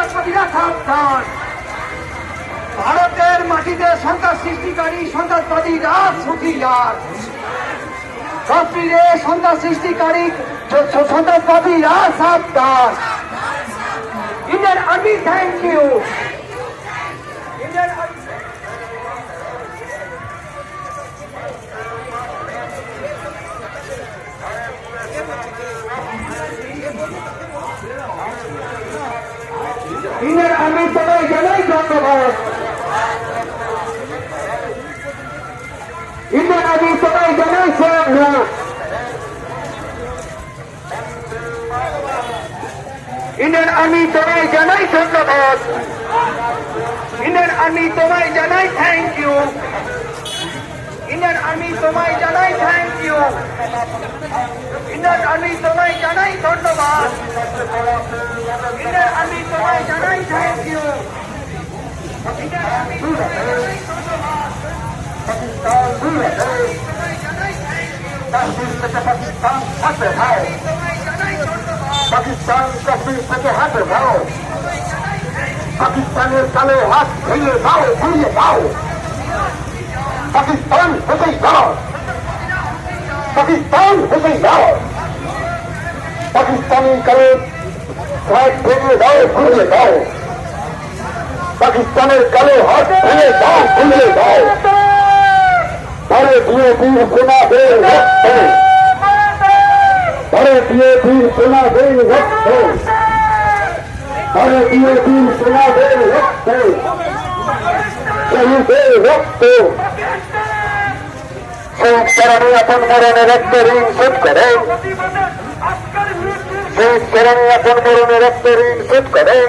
সন্ত্রাসবাদীরা সাবধান। ভারতের মাটিতে সন্ত্রাস সৃষ্টিকারী সন্ত্রাসবাদী রাজনীতির কাশ্মীরে সন্ত্রাস সৃষ্টিকারী সন্ত্রাসবাদীরা সাবধান। Indian army thank you. Indian army সবাই জানাই ধন্যবাদ। ইন্ডিয়ান আর্মি সবাই জানাই শ্রদ্ধা। ইন্ডিয়ান আর্মি তোমায় জানাই ধন্যবাদ। ইন্ডিয়ান আর্মি তোমায় জানাই থ্যাংক ইউ। ইন্ডিয়ান আর্মি তোমায় জানাই থ্যাংক ইউ। ইন্ডিয়ান আর্মি তোমায় জানাই ধন্যবাদ। ইন্ডিয়ান আর্মি তোমায় জানাই থ্যাংক ইউ। ইন্ডিয়ান আর্মি তোমায় জানাই ধন্যবাদ। পাকিস্তান কাশ্মীর থেকে হাতে দাও। পাকিস্তানের কালো হাত ভেঙে দাও, ঘুরিয়ে দাও। পাকিস্তান হেসে দাও। পাকিস্তান হেসে দাও। পাকিস্তানি কালো হাত ভেঙে দাও, ঘুরিয়ে দাও। পাকিস্তানের কালো হাত ভেঙে দাও, ঘুরিয়ে দাও। ভারতীয় বীর সেনাদের রক্ত, ভারতীয় বীর সেনাদের রক্ত, ভারতীয় বীর সেনাদের রক্ত, শহীদের রক্ত। সেই কারণে আপন মরণে রক্ত ঋণ শোধ করেন। সেই কারণে আপন মরণে রক্ত ঋণ শোধ করেন।